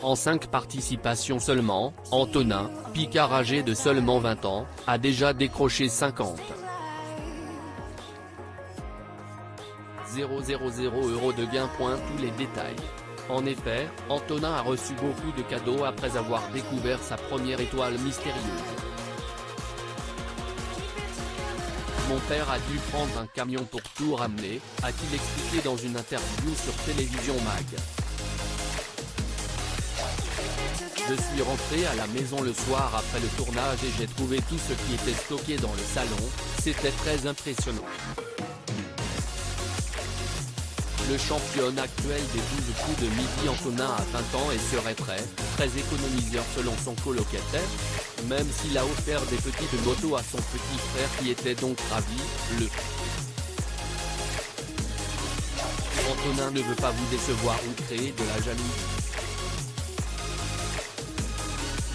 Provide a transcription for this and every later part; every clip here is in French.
En 5 participations seulement, Antonin, Picard âgé de seulement 20 ans, a déjà décroché 50 000 € de gains. Tous les détails. En effet, Antonin a reçu beaucoup de cadeaux après avoir découvert sa première étoile mystérieuse. Mon père a dû prendre un camion pour tout ramener, a-t-il expliqué dans une interview sur Télévision Mag. Je suis rentré à la maison le soir après le tournage et j'ai trouvé tout ce qui était stocké dans le salon, c'était très impressionnant. Le championne actuel des 12 coups de midi Antonin a 20 ans et serait très économiseur selon son colocataire, même s'il a offert des petites motos à son petit frère qui était donc ravi. Antonin ne veut pas vous décevoir ou créer de la jalousie.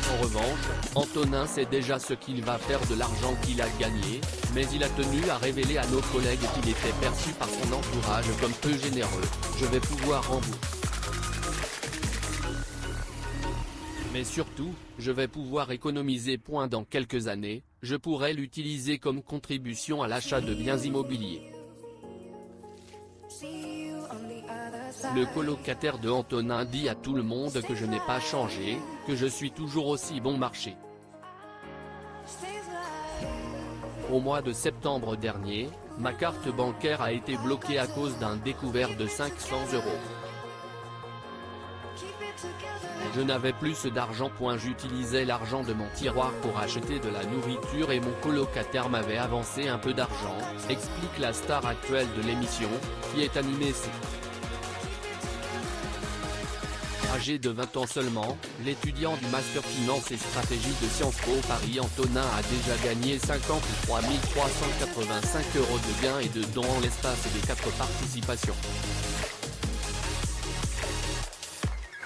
En revanche, Antonin sait déjà ce qu'il va faire de l'argent qu'il a gagné, mais il a tenu à révéler à nos collègues qu'il était perçu par son entourage comme peu généreux. Je vais pouvoir rembourser. Mais surtout, je vais pouvoir économiser. Dans quelques années, je pourrai l'utiliser comme contribution à l'achat de biens immobiliers. Le colocataire de Antonin dit à tout le monde que je n'ai pas changé, que je suis toujours aussi bon marché. Au mois de septembre dernier, ma carte bancaire a été bloquée à cause d'un découvert de 500 €. Je n'avais plus d'argent. J'utilisais l'argent de mon tiroir pour acheter de la nourriture et mon colocataire m'avait avancé un peu d'argent, explique la star actuelle de l'émission, qui est animée C. Âgé de 20 ans seulement, l'étudiant du Master Finance et Stratégie de Sciences Po Paris Antonin a déjà gagné 53 385 € de gains et de dons en l'espace des 4 participations.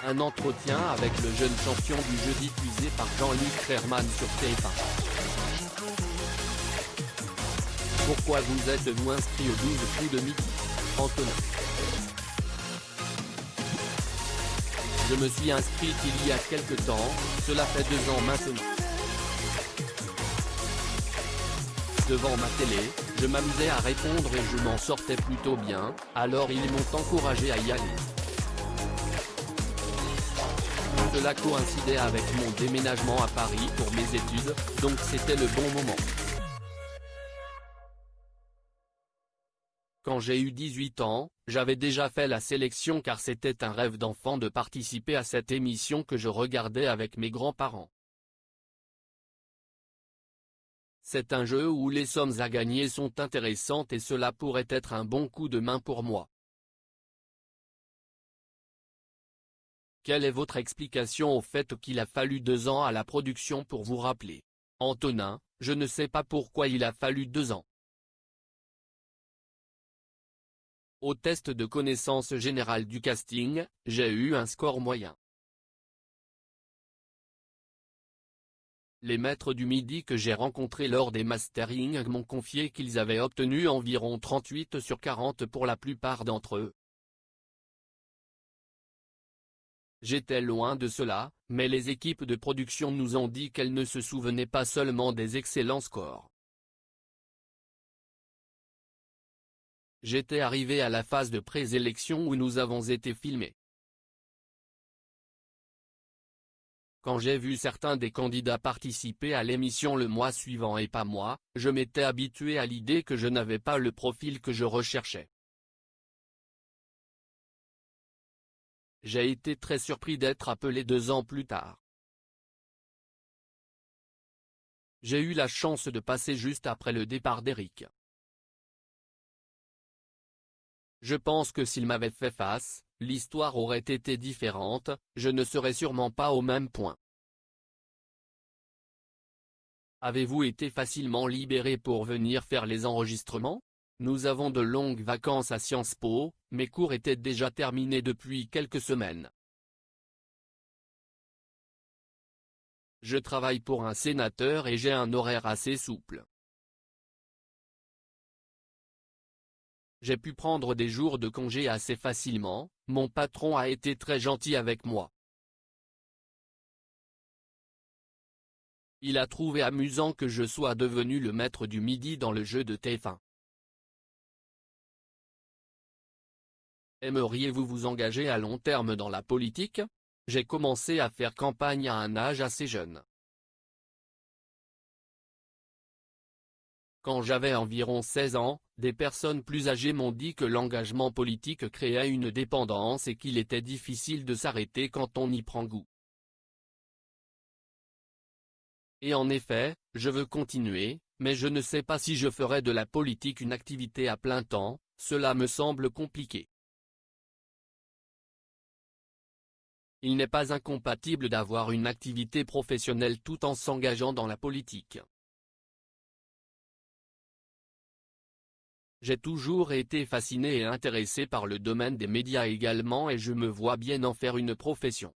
Un entretien avec le jeune champion du jeu diffusé par Jean-Luc Reichmann sur TF1. Pourquoi vous êtes-vous inscrit aux 12 coups de midi, Antonin? Je me suis inscrite il y a quelque temps, cela fait 2 ans maintenant. Devant ma télé, je m'amusais à répondre et je m'en sortais plutôt bien, alors ils m'ont encouragé à y aller. Cela coïncidait avec mon déménagement à Paris pour mes études, donc c'était le bon moment. Quand j'ai eu 18 ans, j'avais déjà fait la sélection car c'était un rêve d'enfant de participer à cette émission que je regardais avec mes grands-parents. C'est un jeu où les sommes à gagner sont intéressantes et cela pourrait être un bon coup de main pour moi. Quelle est votre explication au fait qu'il a fallu 2 ans à la production pour vous rappeler? Antonin, je ne sais pas pourquoi il a fallu 2 ans. Au test de connaissance générale du casting, j'ai eu un score moyen. Les maîtres du midi que j'ai rencontrés lors des masterings m'ont confié qu'ils avaient obtenu environ 38 sur 40 pour la plupart d'entre eux. J'étais loin de cela, mais les équipes de production nous ont dit qu'elles ne se souvenaient pas seulement des excellents scores. J'étais arrivé à la phase de présélection où nous avons été filmés. Quand j'ai vu certains des candidats participer à l'émission le mois suivant et pas moi, je m'étais habitué à l'idée que je n'avais pas le profil que je recherchais. J'ai été très surpris d'être appelé 2 ans plus tard. J'ai eu la chance de passer juste après le départ d'Eric. Je pense que s'il m'avait fait face, l'histoire aurait été différente, je ne serais sûrement pas au même point. Avez-vous été facilement libéré pour venir faire les enregistrements? Nous avons de longues vacances à Sciences Po, mes cours étaient déjà terminés depuis quelques semaines. Je travaille pour un sénateur et j'ai un horaire assez souple. J'ai pu prendre des jours de congé assez facilement, mon patron a été très gentil avec moi. Il a trouvé amusant que je sois devenu le maître du midi dans le jeu de TF1. Aimeriez-vous vous engager à long terme dans la politique? J'ai commencé à faire campagne à un âge assez jeune. Quand j'avais environ 16 ans, des personnes plus âgées m'ont dit que l'engagement politique créait une dépendance et qu'il était difficile de s'arrêter quand on y prend goût. Et en effet, je veux continuer, mais je ne sais pas si je ferai de la politique une activité à plein temps, cela me semble compliqué. Il n'est pas incompatible d'avoir une activité professionnelle tout en s'engageant dans la politique. J'ai toujours été fasciné et intéressé par le domaine des médias également et je me vois bien en faire une profession.